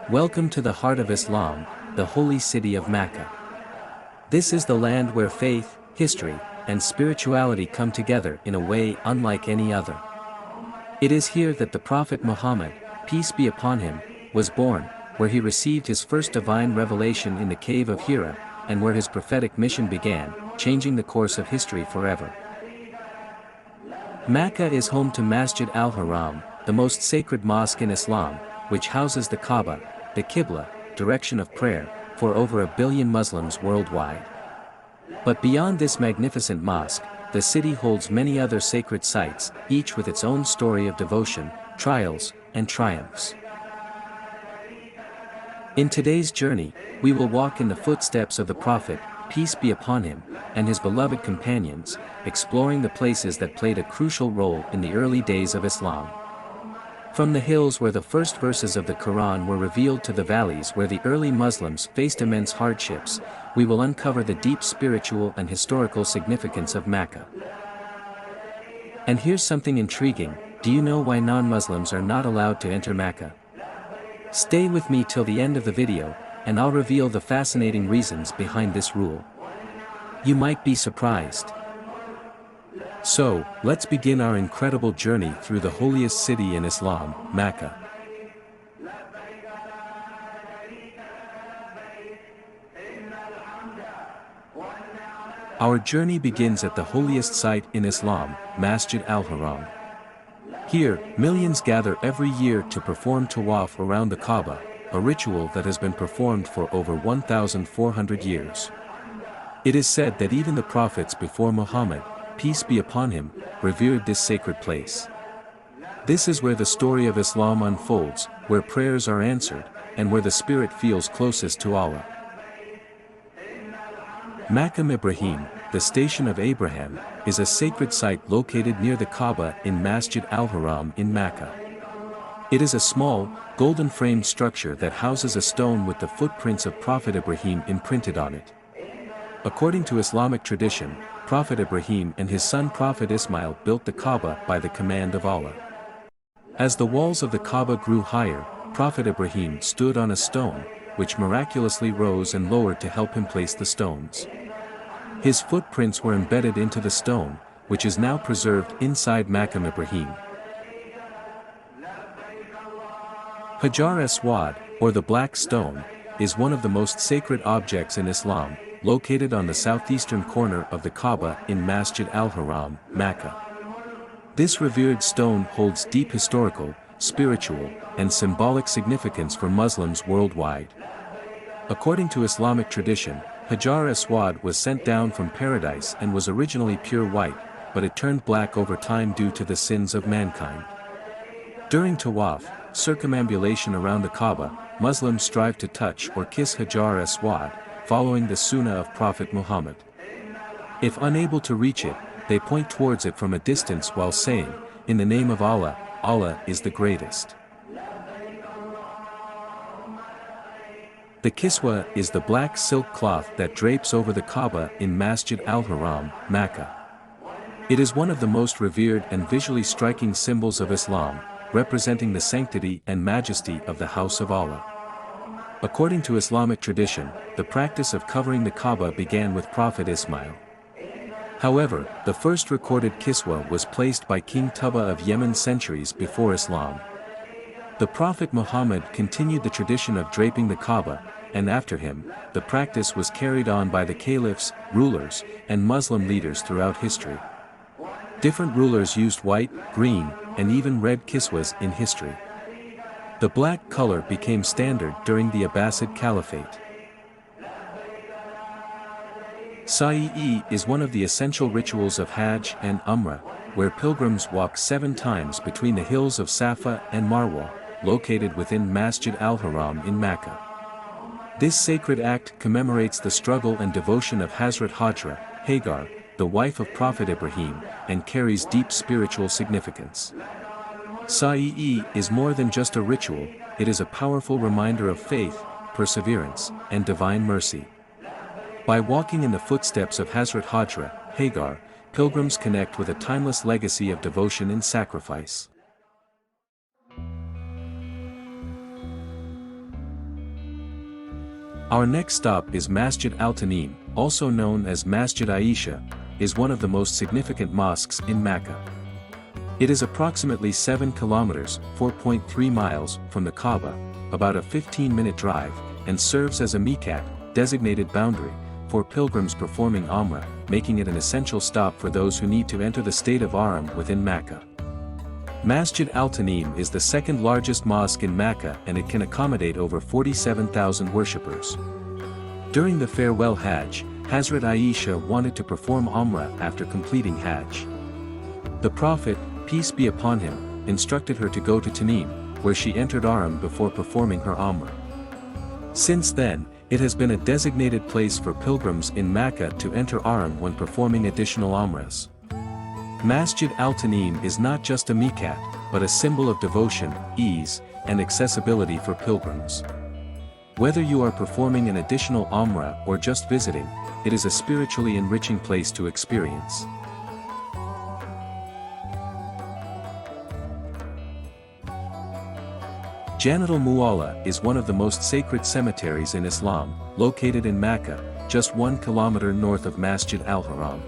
Welcome to the heart of Islam, the holy city of Mecca. This is the land where faith, history, and spirituality come together in a way unlike any other. It is here that the Prophet Muhammad, peace be upon him, was born, where he received his first divine revelation in the Cave of Hira, and where his prophetic mission began, changing the course of history forever. Mecca is home to Masjid Al-Haram, the most sacred mosque in Islam, which houses the Kaaba, the Qibla, direction of prayer, for over 1 billion Muslims worldwide. But beyond this magnificent mosque, the city holds many other sacred sites, each with its own story of devotion, trials, and triumphs. In today's journey, we will walk in the footsteps of the Prophet, peace be upon him, and his beloved companions, exploring the places that played a crucial role in the early days of Islam. From the hills where the first verses of the Quran were revealed to the valleys where the early Muslims faced immense hardships, we will uncover the deep spiritual and historical significance of Mecca. And here's something intriguing: do you know why non-Muslims are not allowed to enter Mecca? Stay with me till the end of the video, and I'll reveal the fascinating reasons behind this rule. You might be surprised. So, let's begin our incredible journey through the holiest city in Islam, Mecca. Our journey begins at the holiest site in Islam, Masjid Al-Haram. Here, millions gather every year to perform tawaf around the Kaaba, a ritual that has been performed for over 1,400 years. It is said that even the prophets before Muhammad, peace be upon him, revered this sacred place. This is where the story of Islam unfolds, where prayers are answered, and where the spirit feels closest to Allah. Maqam Ibrahim, the station of Abraham, is a sacred site located near the Kaaba in Masjid Al-Haram in Mecca. It is a small, golden-framed structure that houses a stone with the footprints of Prophet Ibrahim imprinted on it. According to Islamic tradition, Prophet Ibrahim and his son Prophet Ismail built the Kaaba by the command of Allah. As the walls of the Kaaba grew higher, Prophet Ibrahim stood on a stone, which miraculously rose and lowered to help him place the stones. His footprints were embedded into the stone, which is now preserved inside Maqam Ibrahim. Hajar Aswad, or the Black Stone, is one of the most sacred objects in Islam, located on the southeastern corner of the Kaaba in Masjid Al-Haram, Mecca. This revered stone holds deep historical, spiritual, and symbolic significance for Muslims worldwide. According to Islamic tradition, Hajar Aswad was sent down from paradise and was originally pure white, but it turned black over time due to the sins of mankind. During tawaf, circumambulation around the Kaaba, Muslims strive to touch or kiss Hajar Aswad, following the sunnah of Prophet Muhammad. If unable to reach it, they point towards it from a distance while saying, "In the name of Allah, Allah is the greatest." The Kiswa is the black silk cloth that drapes over the Kaaba in Masjid Al-Haram, Mecca. It is one of the most revered and visually striking symbols of Islam, representing the sanctity and majesty of the house of Allah. According to Islamic tradition, the practice of covering the Kaaba began with Prophet Ismail. However, the first recorded Kiswa was placed by King Tuba of Yemen centuries before Islam. The Prophet Muhammad continued the tradition of draping the Kaaba, and after him, the practice was carried on by the caliphs, rulers, and Muslim leaders throughout history. Different rulers used white, green, and even red kiswas in history. The black color became standard during the Abbasid Caliphate. Sa'i is one of the essential rituals of Hajj and Umrah, where pilgrims walk 7 times between the hills of Safa and Marwah, located within Masjid Al-Haram in Mecca. This sacred act commemorates the struggle and devotion of Hazrat Hajar, the wife of Prophet Ibrahim, and carries deep spiritual significance. Sa'i is more than just a ritual, it is a powerful reminder of faith, perseverance, and divine mercy. By walking in the footsteps of Hazrat Hajar, pilgrims connect with a timeless legacy of devotion and sacrifice. Our next stop is Masjid Al-Taneem, also known as Masjid Aisha, is one of the most significant mosques in Mecca. It is approximately 7 kilometers (4.3 miles) from the Kaaba, about a 15-minute drive, and serves as a Meeqat, designated boundary, for pilgrims performing Umrah, making it an essential stop for those who need to enter the state of Haram within Mecca. Masjid Al-Taneem is the second largest mosque in Mecca and it can accommodate over 47,000 worshippers. During the farewell Hajj, Hazrat Aisha wanted to perform Umrah after completing Hajj. The Prophet, peace be upon him, instructed her to go to Taneem, where she entered Haram before performing her Umrah. Since then, it has been a designated place for pilgrims in Mecca to enter Haram when performing additional Umrahs. Masjid Al-Taneem is not just a Meeqat, but a symbol of devotion, ease, and accessibility for pilgrims. Whether you are performing an additional Umrah or just visiting, it is a spiritually enriching place to experience. Jannat al-Mu'alla is one of the most sacred cemeteries in Islam, located in Mecca, just 1 kilometer north of Masjid Al-Haram.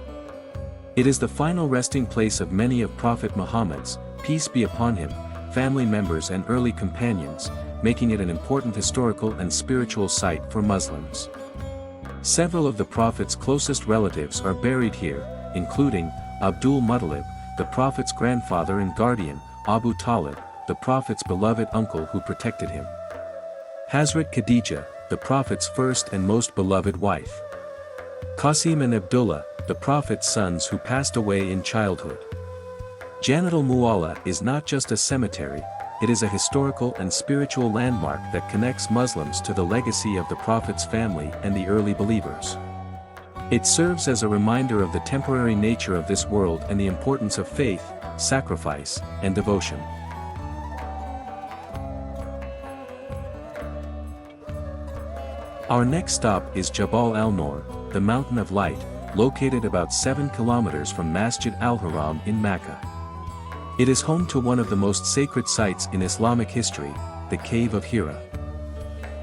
It is the final resting place of many of Prophet Muhammad's, peace be upon him, family members and early companions, making it an important historical and spiritual site for Muslims. Several of the Prophet's closest relatives are buried here, including Abdul Muttalib, the Prophet's grandfather and guardian, Abu Talib, the Prophet's beloved uncle who protected him, Hazrat Khadija, the Prophet's first and most beloved wife, Qasim and Abdullah, the Prophet's sons who passed away in childhood. Jannat al-Mu'alla is not just a cemetery, it is a historical and spiritual landmark that connects Muslims to the legacy of the Prophet's family and the early believers. It serves as a reminder of the temporary nature of this world and the importance of faith, sacrifice, and devotion. Our next stop is Jabal al-Nur, the Mountain of Light, located about 7 kilometers from Masjid Al-Haram in Mecca. It is home to one of the most sacred sites in Islamic history, the Cave of Hira.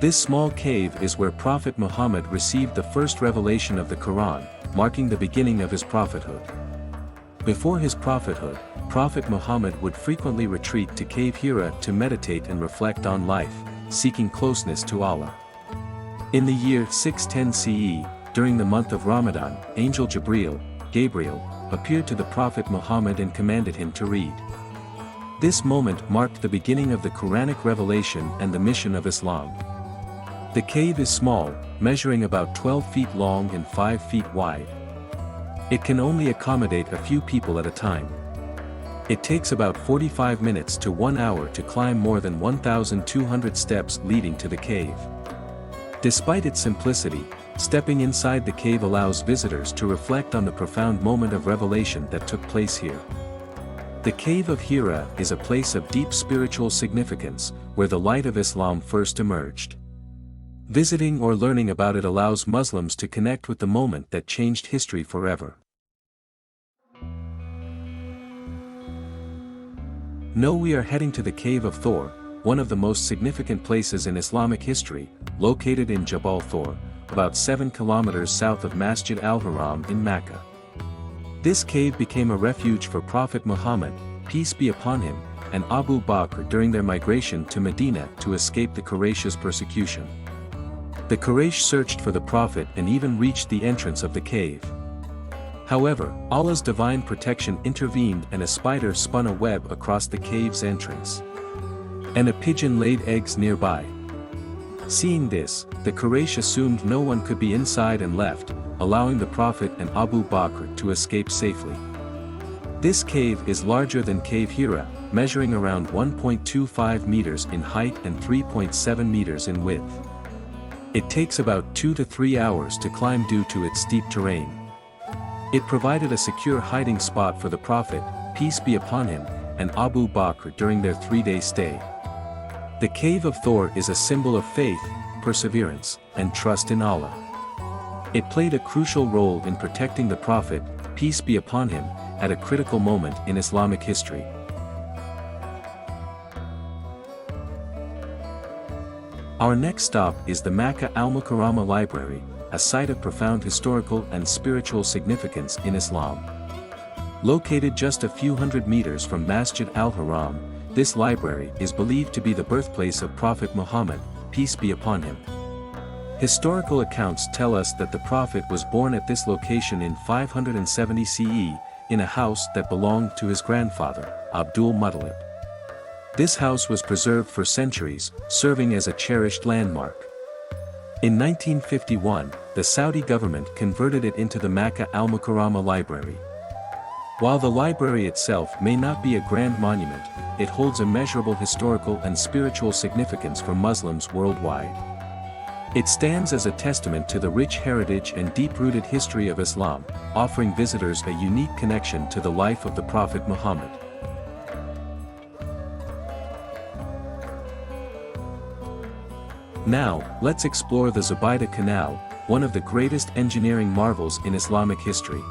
This small cave is where Prophet Muhammad received the first revelation of the Quran, marking the beginning of his prophethood. Before his prophethood, Prophet Muhammad would frequently retreat to Cave Hira to meditate and reflect on life, seeking closeness to Allah. In the year 610 CE, during the month of Ramadan, Angel Gabriel, appeared to the Prophet Muhammad and commanded him to read. This moment marked the beginning of the Quranic revelation and the mission of Islam. The cave is small, measuring about 12 feet long and 5 feet wide. It can only accommodate a few people at a time. It takes about 45 minutes to 1 hour to climb more than 1,200 steps leading to the cave. Despite its simplicity, stepping inside the cave allows visitors to reflect on the profound moment of revelation that took place here. The Cave of Hira is a place of deep spiritual significance, where the light of Islam first emerged. Visiting or learning about it allows Muslims to connect with the moment that changed history forever. Now we are heading to the Cave of Thawr, one of the most significant places in Islamic history, located in Jabal Thawr, about 7 kilometers south of Masjid Al-Haram in Mecca. This cave became a refuge for Prophet Muhammad, peace be upon him, and Abu Bakr during their migration to Medina to escape the Quraysh's persecution. The Quraysh searched for the Prophet and even reached the entrance of the cave. However, Allah's divine protection intervened and a spider spun a web across the cave's entrance. And a pigeon laid eggs nearby. Seeing this, the Quraysh assumed no one could be inside and left, allowing the Prophet and Abu Bakr to escape safely. This cave is larger than Cave Hira, measuring around 1.25 meters in height and 3.7 meters in width. It takes about 2 to 3 hours to climb due to its steep terrain. It provided a secure hiding spot for the Prophet, peace be upon him, and Abu Bakr during their 3-day stay. The Cave of Thawr is a symbol of faith, perseverance, and trust in Allah. It played a crucial role in protecting the Prophet, peace be upon him, at a critical moment in Islamic history. Our next stop is the Makkah Al-Mukarramah Library, a site of profound historical and spiritual significance in Islam. Located just a few hundred meters from Masjid Al-Haram, this library is believed to be the birthplace of Prophet Muhammad, peace be upon him. Historical accounts tell us that the Prophet was born at this location in 570 CE, in a house that belonged to his grandfather, Abdul Muttalib. This house was preserved for centuries, serving as a cherished landmark. In 1951, the Saudi government converted it into the Makkah Al-Mukarramah Library. While the library itself may not be a grand monument, it holds immeasurable historical and spiritual significance for Muslims worldwide. It stands as a testament to the rich heritage and deep-rooted history of Islam, offering visitors a unique connection to the life of the Prophet Muhammad. Now, let's explore the Zubaida Canal, one of the greatest engineering marvels in Islamic history.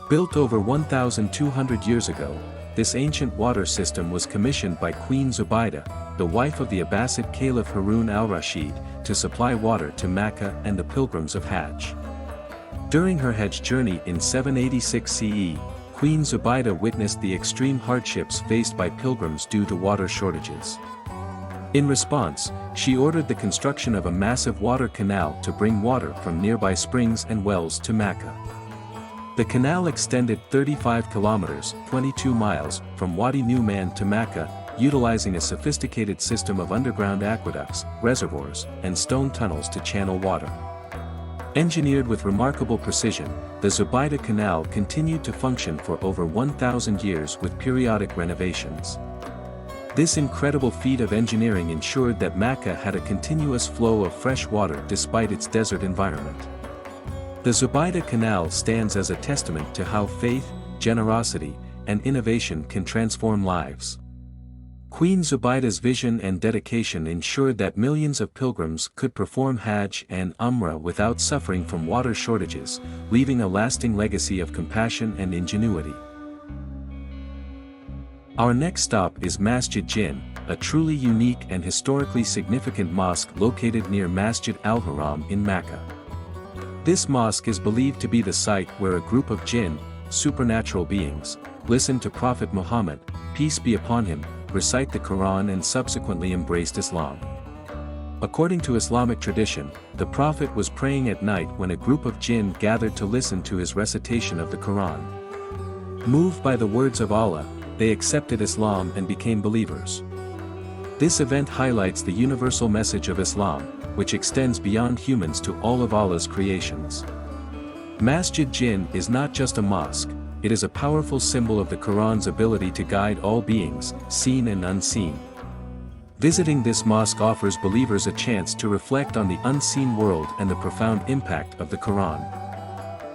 Built over 1,200 years ago, this ancient water system was commissioned by Queen Zubaida, the wife of the Abbasid Caliph Harun al-Rashid, to supply water to Mecca and the pilgrims of Hajj. During her Hajj journey in 786 CE, Queen Zubaida witnessed the extreme hardships faced by pilgrims due to water shortages. In response, she ordered the construction of a massive water canal to bring water from nearby springs and wells to Mecca. The canal extended 35 kilometers, 22 miles, from Wadi Numan to Mecca, utilizing a sophisticated system of underground aqueducts, reservoirs, and stone tunnels to channel water. Engineered with remarkable precision, the Zubaida Canal continued to function for over 1,000 years with periodic renovations. This incredible feat of engineering ensured that Mecca had a continuous flow of fresh water despite its desert environment. The Zubaida Canal stands as a testament to how faith, generosity, and innovation can transform lives. Queen Zubaida's vision and dedication ensured that millions of pilgrims could perform Hajj and Umrah without suffering from water shortages, leaving a lasting legacy of compassion and ingenuity. Our next stop is Masjid Jinn, a truly unique and historically significant mosque located near Masjid Al-Haram in Mecca. This mosque is believed to be the site where a group of jinn, supernatural beings, listened to Prophet Muhammad, peace be upon him, recite the Quran and subsequently embraced Islam. According to Islamic tradition, the Prophet was praying at night when a group of jinn gathered to listen to his recitation of the Quran. Moved by the words of Allah, they accepted Islam and became believers. This event highlights the universal message of Islam, which extends beyond humans to all of Allah's creations. Masjid Jinn is not just a mosque, it is a powerful symbol of the Quran's ability to guide all beings, seen and unseen. Visiting this mosque offers believers a chance to reflect on the unseen world and the profound impact of the Quran.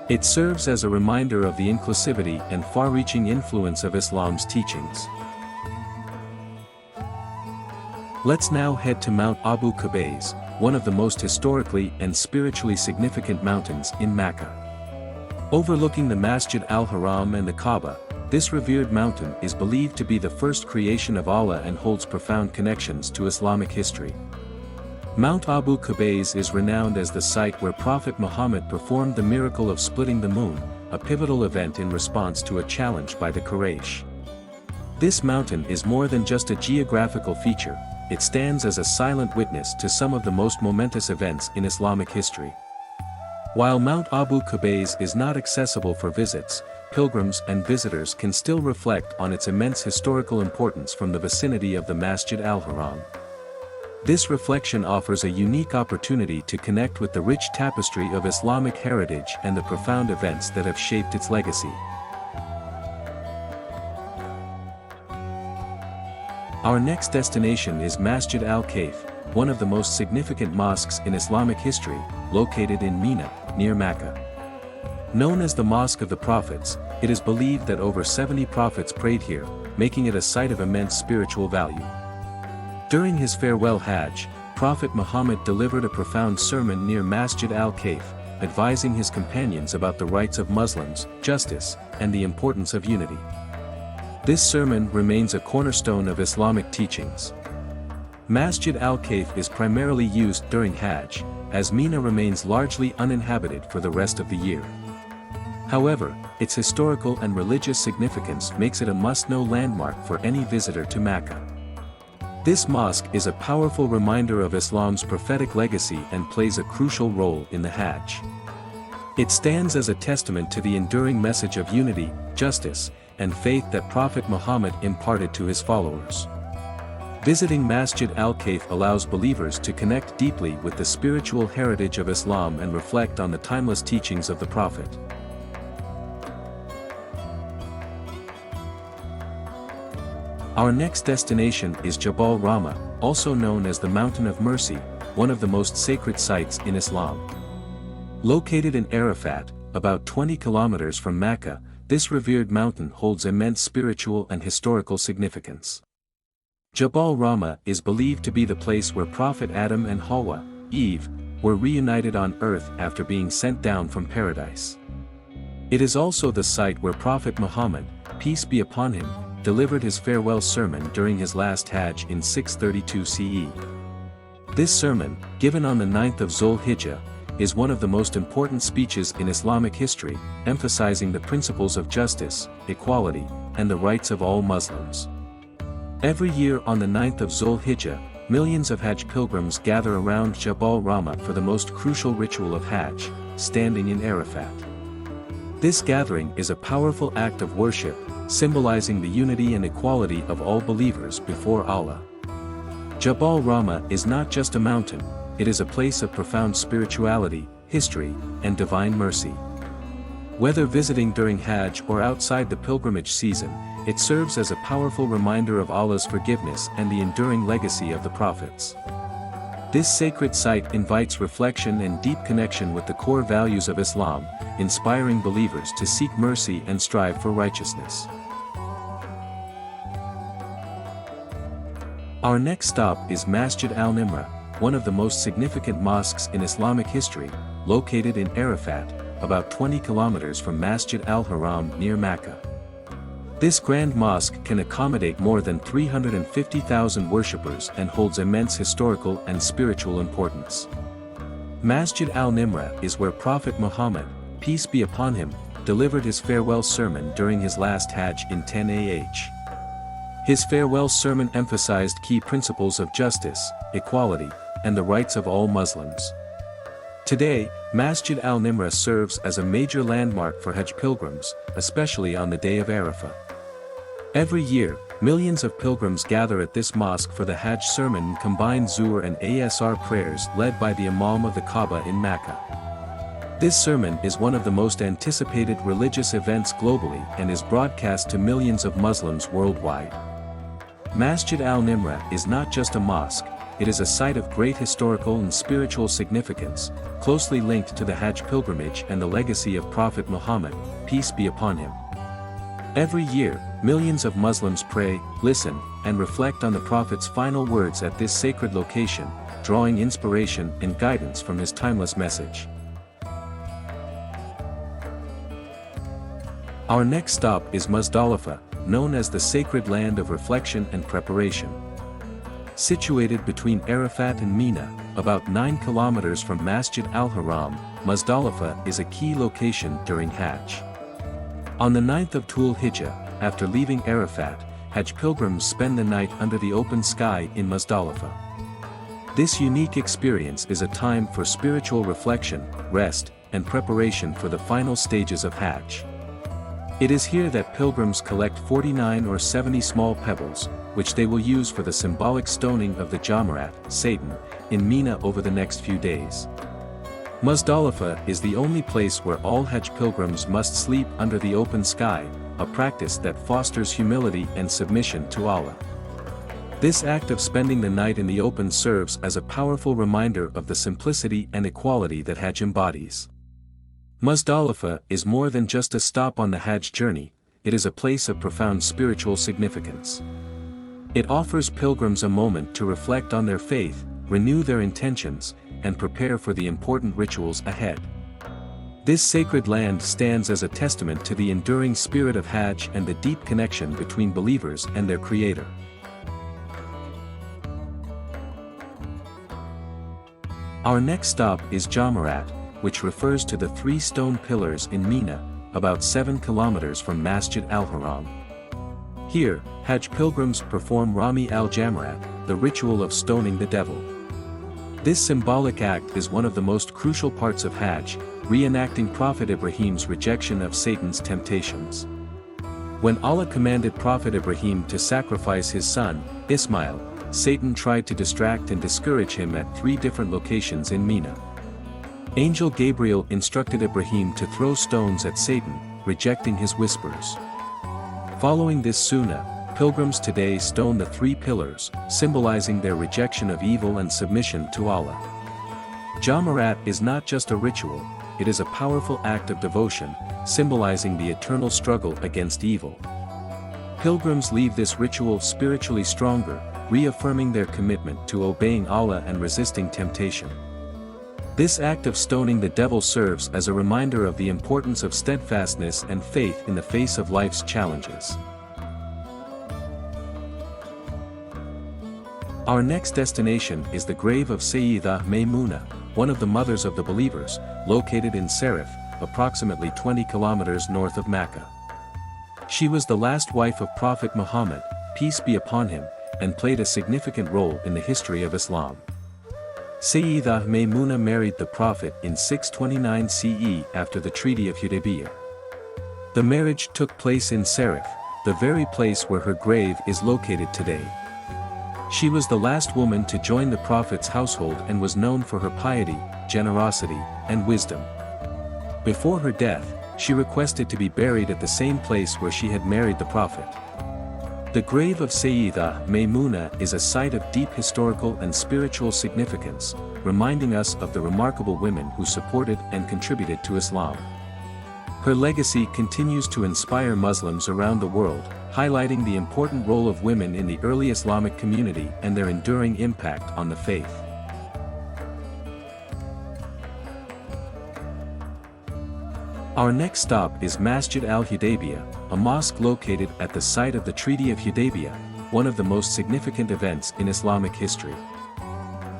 It serves as a reminder of the inclusivity and far-reaching influence of Islam's teachings. Let's now head to Mount Abu Qubays, one of the most historically and spiritually significant mountains in Mecca. Overlooking the Masjid Al-Haram and the Kaaba, this revered mountain is believed to be the first creation of Allah and holds profound connections to Islamic history. Mount Abu Qubays is renowned as the site where Prophet Muhammad performed the miracle of splitting the moon, a pivotal event in response to a challenge by the Quraysh. This mountain is more than just a geographical feature, it stands as a silent witness to some of the most momentous events in Islamic history. While Mount Abu Qubays is not accessible for visits, pilgrims and visitors can still reflect on its immense historical importance from the vicinity of the Masjid Al-Haram. This reflection offers a unique opportunity to connect with the rich tapestry of Islamic heritage and the profound events that have shaped its legacy. Our next destination is Masjid Al-Khayf, one of the most significant mosques in Islamic history, located in Mina, near Mecca. Known as the Mosque of the Prophets, it is believed that over 70 prophets prayed here, making it a site of immense spiritual value. During his farewell Hajj, Prophet Muhammad delivered a profound sermon near Masjid Al-Khayf, advising his companions about the rights of Muslims, justice, and the importance of unity. This sermon remains a cornerstone of Islamic teachings. Masjid Al-Khayf is primarily used during Hajj, as Mina remains largely uninhabited for the rest of the year. However, its historical and religious significance makes it a must-know landmark for any visitor to Mecca. This mosque is a powerful reminder of Islam's prophetic legacy and plays a crucial role in the Hajj. It stands as a testament to the enduring message of unity, justice, and faith that Prophet Muhammad imparted to his followers. Visiting Masjid Al-Khayf allows believers to connect deeply with the spiritual heritage of Islam and reflect on the timeless teachings of the Prophet. Our next destination is Jabal Rahmah, also known as the Mountain of Mercy, one of the most sacred sites in Islam. Located in Arafat, about 20 kilometers from Mecca, this revered mountain holds immense spiritual and historical significance. Jabal Rahmah is believed to be the place where Prophet Adam and Hawa, Eve, were reunited on earth after being sent down from paradise. It is also the site where Prophet Muhammad, peace be upon him, delivered his farewell sermon during his last Hajj in 632 CE. This sermon, given on the 9th of Zul-Hijjah, is one of the most important speeches in Islamic history, emphasizing the principles of justice, equality, and the rights of all Muslims. Every year on the 9th of Zul-Hijjah, millions of Hajj pilgrims gather around Jabal Rahmah for the most crucial ritual of Hajj, standing in Arafat. This gathering is a powerful act of worship, symbolizing the unity and equality of all believers before Allah. Jabal Rahmah is not just a mountain, it is a place of profound spirituality, history, and divine mercy. Whether visiting during Hajj or outside the pilgrimage season, it serves as a powerful reminder of Allah's forgiveness and the enduring legacy of the prophets. This sacred site invites reflection and deep connection with the core values of Islam, inspiring believers to seek mercy and strive for righteousness. Our next stop is Masjid Al-Nimra, one of the most significant mosques in Islamic history, located in Arafat, about 20 kilometers from Masjid Al-Haram near Mecca. This grand mosque can accommodate more than 350,000 worshippers and holds immense historical and spiritual importance. Masjid Al-Nimra is where Prophet Muhammad, peace be upon him, delivered his farewell sermon during his last Hajj in 10 AH. His farewell sermon emphasized key principles of justice, equality, and the rights of all Muslims. Today, Masjid Al-Nimra serves as a major landmark for Hajj pilgrims, especially on the day of Arafah. Every year, millions of pilgrims gather at this mosque for the Hajj sermon and combined Zuhr and Asr prayers led by the Imam of the Kaaba in Mecca. This sermon is one of the most anticipated religious events globally and is broadcast to millions of Muslims worldwide. Masjid Al-Nimra is not just a mosque, it is a site of great historical and spiritual significance, closely linked to the Hajj pilgrimage and the legacy of Prophet Muhammad, peace be upon him. Every year, millions of Muslims pray, listen, and reflect on the Prophet's final words at this sacred location, drawing inspiration and guidance from his timeless message. Our next stop is Muzdalifah, known as the sacred land of reflection and preparation. Situated between Arafat and Mina, about 9 kilometers from Masjid Al-Haram, Muzdalifah is a key location during Hajj. On the 9th of Dhul-Hijjah, after leaving Arafat, Hajj pilgrims spend the night under the open sky in Muzdalifah. This unique experience is a time for spiritual reflection, rest, and preparation for the final stages of Hajj. It is here that pilgrims collect 49 or 70 small pebbles, which they will use for the symbolic stoning of the Jamarat, Satan, in Mina over the next few days. Muzdalifah is the only place where all Hajj pilgrims must sleep under the open sky, a practice that fosters humility and submission to Allah. This act of spending the night in the open serves as a powerful reminder of the simplicity and equality that Hajj embodies. Muzdalifah is more than just a stop on the Hajj journey, it is a place of profound spiritual significance. It offers pilgrims a moment to reflect on their faith, renew their intentions, and prepare for the important rituals ahead. This sacred land stands as a testament to the enduring spirit of Hajj and the deep connection between believers and their Creator. Our next stop is Jamarat, which refers to the 3 stone pillars in Mina, about 7 kilometers from Masjid Al-Haram. Here, Hajj pilgrims perform Rami al-Jamarat, the ritual of stoning the devil. This symbolic act is one of the most crucial parts of Hajj, reenacting Prophet Ibrahim's rejection of Satan's temptations. When Allah commanded Prophet Ibrahim to sacrifice his son, Ismail, Satan tried to distract and discourage him at 3 different locations in Mina. Angel Gabriel instructed Ibrahim to throw stones at Satan, rejecting his whispers. Following this sunnah, pilgrims today stone the 3 pillars, symbolizing their rejection of evil and submission to Allah. Jamarat is not just a ritual, it is a powerful act of devotion, symbolizing the eternal struggle against evil. Pilgrims leave this ritual spiritually stronger, reaffirming their commitment to obeying Allah and resisting temptation. This act of stoning the devil serves as a reminder of the importance of steadfastness and faith in the face of life's challenges. Our next destination is the grave of Sayyidah Maymuna, one of the mothers of the believers, located in Sarif, approximately 20 kilometers north of Mecca. She was the last wife of Prophet Muhammad, peace be upon him, and played a significant role in the history of Islam. Sayyidah Maymuna married the Prophet in 629 CE after the Treaty of Hudaybiyah. The marriage took place in Sarif, the very place where her grave is located today. She was the last woman to join the Prophet's household and was known for her piety, generosity, and wisdom. Before her death, she requested to be buried at the same place where she had married the Prophet. The grave of Sayyidah Maymuna is a site of deep historical and spiritual significance, reminding us of the remarkable women who supported and contributed to Islam. Her legacy continues to inspire Muslims around the world, highlighting the important role of women in the early Islamic community and their enduring impact on the faith. Our next stop is Masjid Al-Hudaibiyah, a mosque located at the site of the Treaty of Hudaybiyah, one of the most significant events in Islamic history.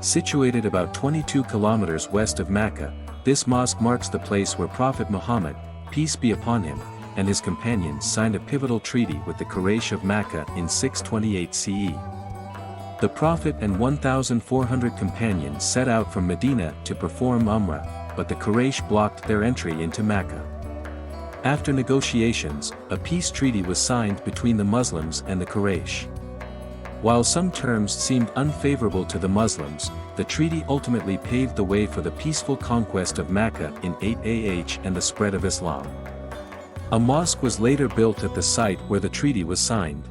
Situated about 22 kilometers west of Mecca, this mosque marks the place where Prophet Muhammad, peace be upon him, and his companions signed a pivotal treaty with the Quraysh of Mecca in 628 CE. The Prophet and 1,400 companions set out from Medina to perform Umrah, but the Quraysh blocked their entry into Mecca. After negotiations, a peace treaty was signed between the Muslims and the Quraysh. While some terms seemed unfavorable to the Muslims, the treaty ultimately paved the way for the peaceful conquest of Mecca in 8 AH and the spread of Islam. A mosque was later built at the site where the treaty was signed.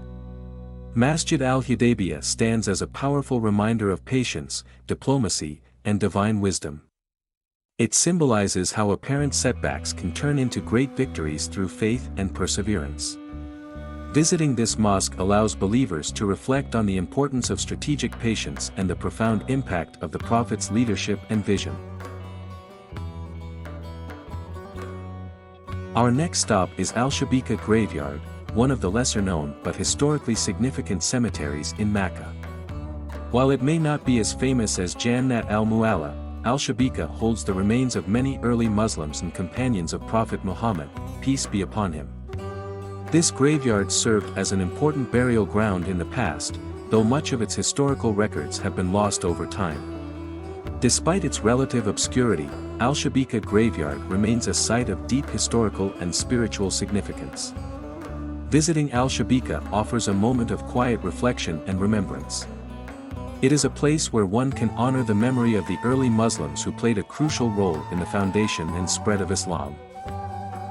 Masjid Al-Hudaybiyah stands as a powerful reminder of patience, diplomacy, and divine wisdom. It symbolizes how apparent setbacks can turn into great victories through faith and perseverance. Visiting this mosque allows believers to reflect on the importance of strategic patience and the profound impact of the Prophet's leadership and vision. Our next stop is Al-Shabeka graveyard, one of the lesser-known but historically significant cemeteries in Mecca. While it may not be as famous as Jannat al-Mu'alla, Al-Shabeka holds the remains of many early Muslims and companions of Prophet Muhammad, peace be upon him. This graveyard served as an important burial ground in the past, though much of its historical records have been lost over time. Despite its relative obscurity, Al-Shabeka graveyard remains a site of deep historical and spiritual significance. Visiting Al-Shabeka offers a moment of quiet reflection and remembrance. It is a place where one can honor the memory of the early Muslims who played a crucial role in the foundation and spread of Islam.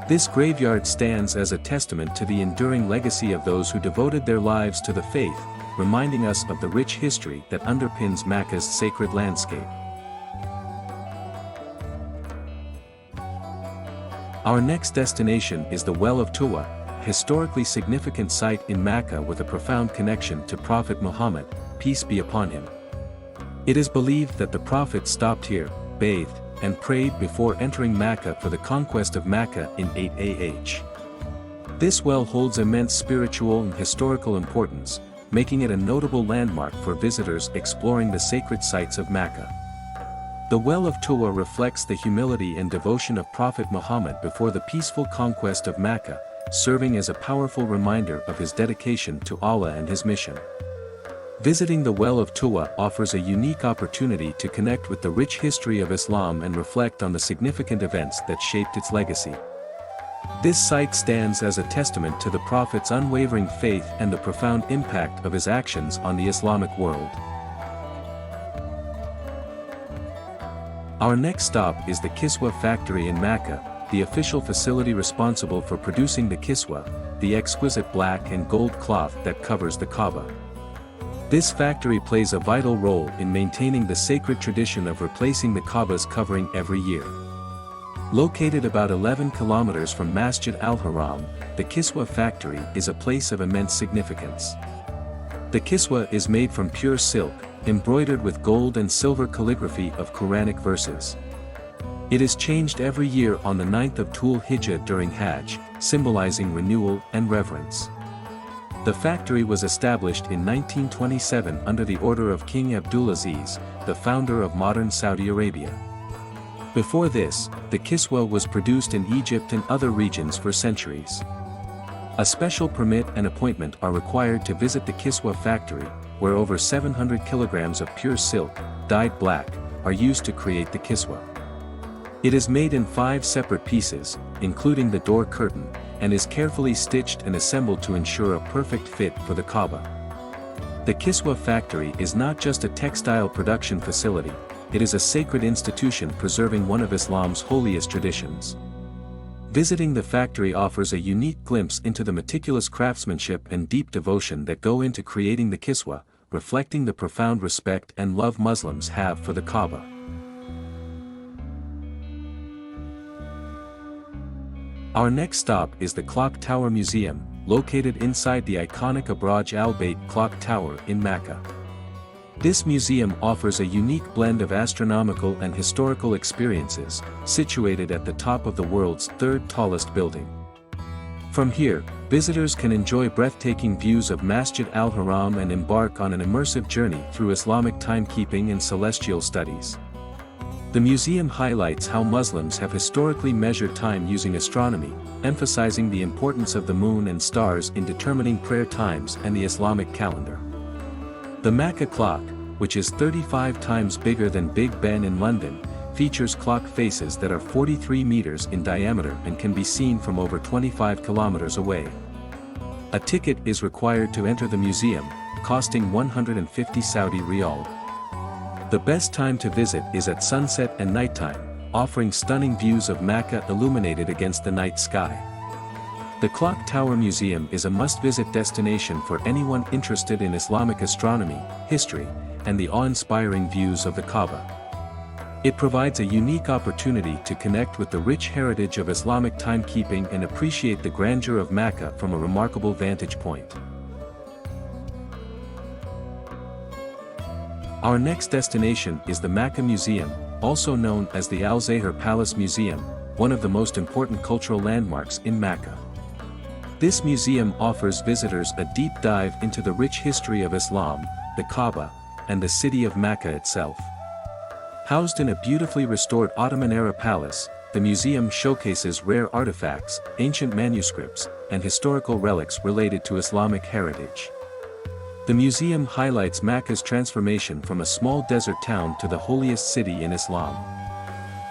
This graveyard stands as a testament to the enduring legacy of those who devoted their lives to the faith, reminding us of the rich history that underpins Mecca's sacred landscape. Our next destination is the Well of Tuwa, a historically significant site in Mecca with a profound connection to Prophet Muhammad, peace be upon him. It is believed that the Prophet stopped here, bathed, and prayed before entering Mecca for the conquest of Mecca in 8 AH. This well holds immense spiritual and historical importance, making it a notable landmark for visitors exploring the sacred sites of Mecca. The Well of Tuwa reflects the humility and devotion of Prophet Muhammad before the peaceful conquest of Mecca, serving as a powerful reminder of his dedication to Allah and his mission. Visiting the Well of Tuwa offers a unique opportunity to connect with the rich history of Islam and reflect on the significant events that shaped its legacy. This site stands as a testament to the Prophet's unwavering faith and the profound impact of his actions on the Islamic world. Our next stop is the Kiswa factory in Mecca, the official facility responsible for producing the Kiswa, the exquisite black and gold cloth that covers the Kaaba. This factory plays a vital role in maintaining the sacred tradition of replacing the Kaaba's covering every year. Located about 11 kilometers from Masjid Al-Haram, the Kiswa factory is a place of immense significance. The Kiswa is made from pure silk, embroidered with gold and silver calligraphy of Quranic verses. It is changed every year on the 9th of Dhul Hijjah during Hajj, symbolizing renewal and reverence. The factory was established in 1927 under the order of King Abdulaziz, the founder of modern Saudi Arabia. Before this, the Kiswa was produced in Egypt and other regions for centuries. A special permit and appointment are required to visit the Kiswa factory, where over 700 kilograms of pure silk, dyed black, are used to create the Kiswa. It is made in 5 separate pieces, including the door curtain, and is carefully stitched and assembled to ensure a perfect fit for the Kaaba. The Kiswa factory is not just a textile production facility, it is a sacred institution preserving one of Islam's holiest traditions. Visiting the factory offers a unique glimpse into the meticulous craftsmanship and deep devotion that go into creating the Kiswa, reflecting the profound respect and love Muslims have for the Kaaba. Our next stop is the Clock Tower Museum, located inside the iconic Abraj al-Bayt Clock Tower in Mecca. This museum offers a unique blend of astronomical and historical experiences, situated at the top of the world's 3rd tallest building. From here, visitors can enjoy breathtaking views of Masjid Al-Haram and embark on an immersive journey through Islamic timekeeping and celestial studies. The museum highlights how Muslims have historically measured time using astronomy, emphasizing the importance of the moon and stars in determining prayer times and the Islamic calendar. The Mecca clock, which is 35 times bigger than Big Ben in London, features clock faces that are 43 meters in diameter and can be seen from over 25 kilometers away. A ticket is required to enter the museum, costing 150 Saudi Riyal. The best time to visit is at sunset and nighttime, offering stunning views of Mecca illuminated against the night sky. The Clock Tower Museum is a must-visit destination for anyone interested in Islamic astronomy, history, and the awe-inspiring views of the Kaaba. It provides a unique opportunity to connect with the rich heritage of Islamic timekeeping and appreciate the grandeur of Mecca from a remarkable vantage point. Our next destination is the Mecca Museum, also known as the Al-Zahir Palace Museum, one of the most important cultural landmarks in Mecca. This museum offers visitors a deep dive into the rich history of Islam, the Kaaba, and the city of Mecca itself. Housed in a beautifully restored Ottoman-era palace, the museum showcases rare artifacts, ancient manuscripts, and historical relics related to Islamic heritage. The museum highlights Mecca's transformation from a small desert town to the holiest city in Islam.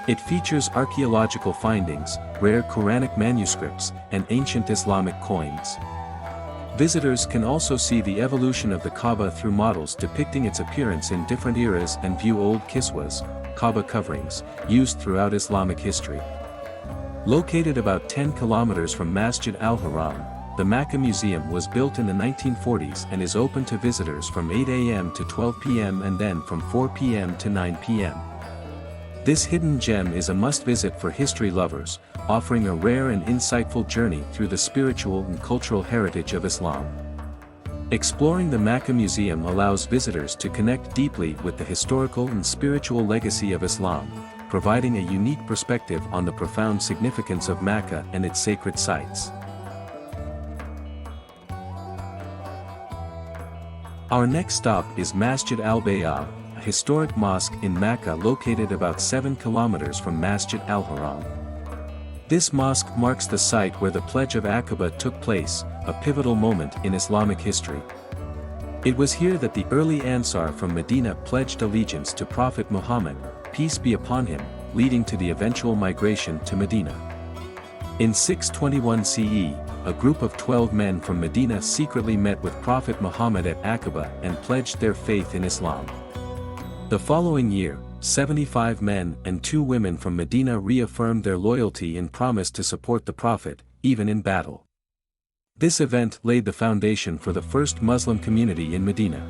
It features archaeological findings, rare Quranic manuscripts, and ancient Islamic coins. Visitors can also see the evolution of the Kaaba through models depicting its appearance in different eras and view old kiswas, Kaaba coverings, used throughout Islamic history. Located about 10 kilometers from Masjid Al-Haram, the Mecca Museum was built in the 1940s and is open to visitors from 8 a.m. to 12 p.m. and then from 4 p.m. to 9 p.m. This hidden gem is a must-visit for history lovers, offering a rare and insightful journey through the spiritual and cultural heritage of Islam. Exploring the Mecca Museum allows visitors to connect deeply with the historical and spiritual legacy of Islam, providing a unique perspective on the profound significance of Mecca and its sacred sites. Our next stop is Masjid Al-Bayah, a historic mosque in Mecca located about 7 kilometers from Masjid Al-Haram. This mosque marks the site where the Pledge of Aqaba took place, a pivotal moment in Islamic history. It was here that the early Ansar from Medina pledged allegiance to Prophet Muhammad, peace be upon him, leading to the eventual migration to Medina. In 621 CE, a group of 12 men from Medina secretly met with Prophet Muhammad at Aqaba and pledged their faith in Islam. The following year, 75 men and 2 women from Medina reaffirmed their loyalty and promised to support the Prophet, even in battle. This event laid the foundation for the first Muslim community in Medina.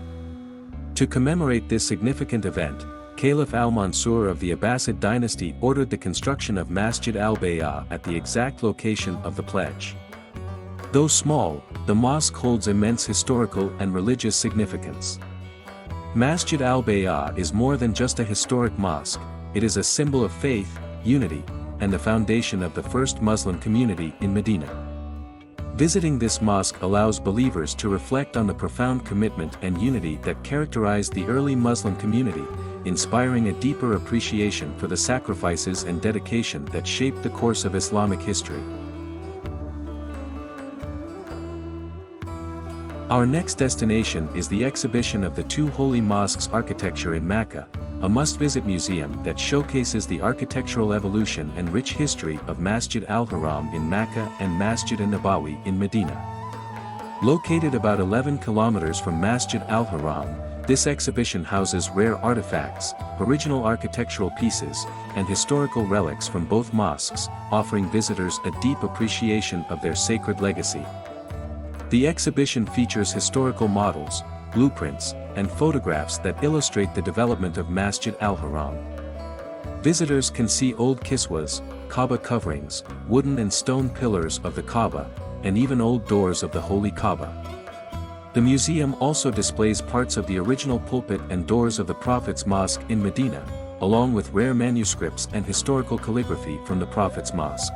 To commemorate this significant event, Caliph al-Mansur of the Abbasid dynasty ordered the construction of Masjid al-Bayah at the exact location of the pledge. Though small, the mosque holds immense historical and religious significance. Masjid al-Bayah is more than just a historic mosque, it is a symbol of faith, unity, and the foundation of the first Muslim community in Medina. Visiting this mosque allows believers to reflect on the profound commitment and unity that characterized the early Muslim community, inspiring a deeper appreciation for the sacrifices and dedication that shaped the course of Islamic history. Our next destination is the exhibition of the Two Holy Mosques architecture in Mecca, a must-visit museum that showcases the architectural evolution and rich history of Masjid Al-Haram in Mecca and Masjid An-Nabawi in Medina. Located about 11 kilometers from Masjid Al-Haram, this exhibition houses rare artifacts, original architectural pieces, and historical relics from both mosques, offering visitors a deep appreciation of their sacred legacy. The exhibition features historical models, blueprints, and photographs that illustrate the development of Masjid Al-Haram. Visitors can see old Kiswas, Kaaba coverings, wooden and stone pillars of the Kaaba, and even old doors of the Holy Kaaba. The museum also displays parts of the original pulpit and doors of the Prophet's Mosque in Medina, along with rare manuscripts and historical calligraphy from the Prophet's Mosque.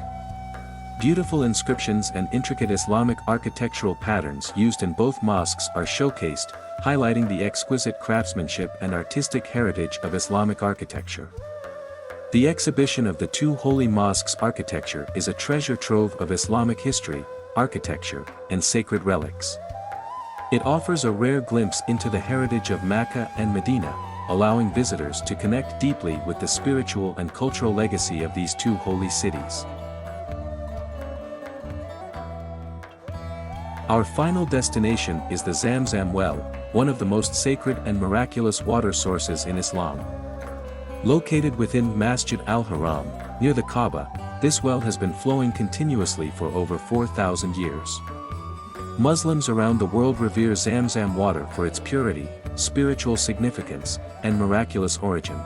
Beautiful inscriptions and intricate Islamic architectural patterns used in both mosques are showcased, highlighting the exquisite craftsmanship and artistic heritage of Islamic architecture. The exhibition of the Two Holy Mosques architecture is a treasure trove of Islamic history, architecture, and sacred relics. It offers a rare glimpse into the heritage of Mecca and Medina, allowing visitors to connect deeply with the spiritual and cultural legacy of these two holy cities. Our final destination is the Zamzam Well, one of the most sacred and miraculous water sources in Islam. Located within Masjid Al-Haram, near the Kaaba, this well has been flowing continuously for over 4,000 years. Muslims around the world revere Zamzam water for its purity, spiritual significance, and miraculous origin.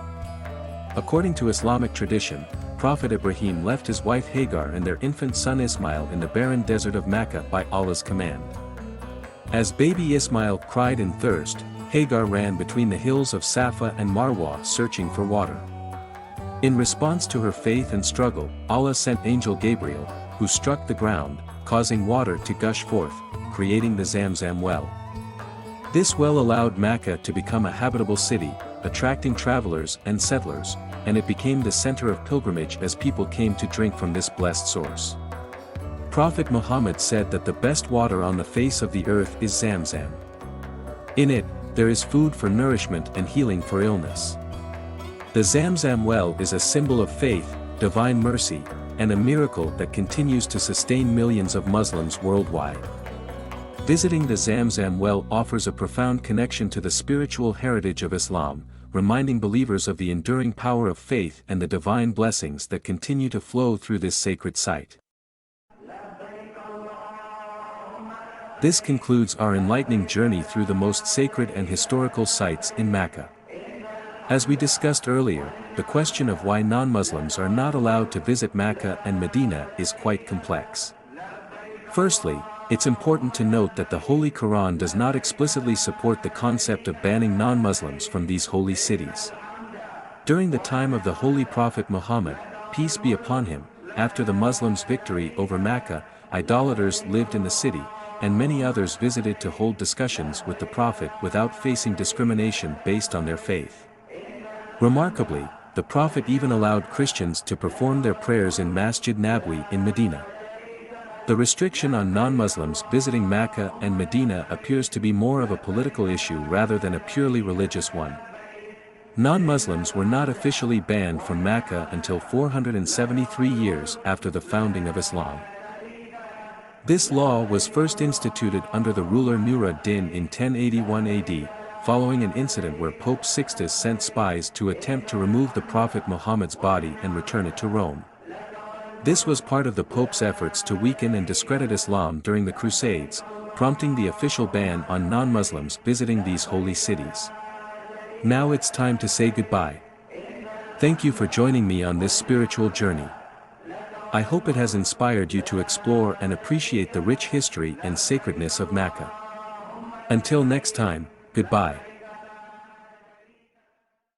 According to Islamic tradition, Prophet Ibrahim left his wife Hajar and their infant son Ismail in the barren desert of Mecca by Allah's command. As baby Ismail cried in thirst, Hajar ran between the hills of Safa and Marwah searching for water. In response to her faith and struggle, Allah sent angel Gabriel, who struck the ground, causing water to gush forth, creating the Zamzam well. This well allowed Mecca to become a habitable city, attracting travelers and settlers, and it became the center of pilgrimage as people came to drink from this blessed source. Prophet Muhammad said that the best water on the face of the earth is Zamzam. In it, there is food for nourishment and healing for illness. The Zamzam well is a symbol of faith, divine mercy, and a miracle that continues to sustain millions of Muslims worldwide. Visiting the Zamzam well offers a profound connection to the spiritual heritage of Islam, reminding believers of the enduring power of faith and the divine blessings that continue to flow through this sacred site. This concludes our enlightening journey through the most sacred and historical sites in Mecca. As we discussed earlier, the question of why non-Muslims are not allowed to visit Mecca and Medina is quite complex. Firstly, it's important to note that the Holy Quran does not explicitly support the concept of banning non-Muslims from these holy cities. During the time of the Holy Prophet Muhammad, peace be upon him, after the Muslims' victory over Mecca, idolaters lived in the city, and many others visited to hold discussions with the Prophet without facing discrimination based on their faith. Remarkably, the Prophet even allowed Christians to perform their prayers in Masjid Nabawi in Medina. The restriction on non-Muslims visiting Mecca and Medina appears to be more of a political issue rather than a purely religious one. Non-Muslims were not officially banned from Mecca until 473 years after the founding of Islam. This law was first instituted under the ruler Nur ad-Din in 1081 AD, following an incident where Pope Sixtus sent spies to attempt to remove the Prophet Muhammad's body and return it to Rome. This was part of the Pope's efforts to weaken and discredit Islam during the Crusades, prompting the official ban on non-Muslims visiting these holy cities. Now it's time to say goodbye. Thank you for joining me on this spiritual journey. I hope it has inspired you to explore and appreciate the rich history and sacredness of Mecca. Until next time, goodbye.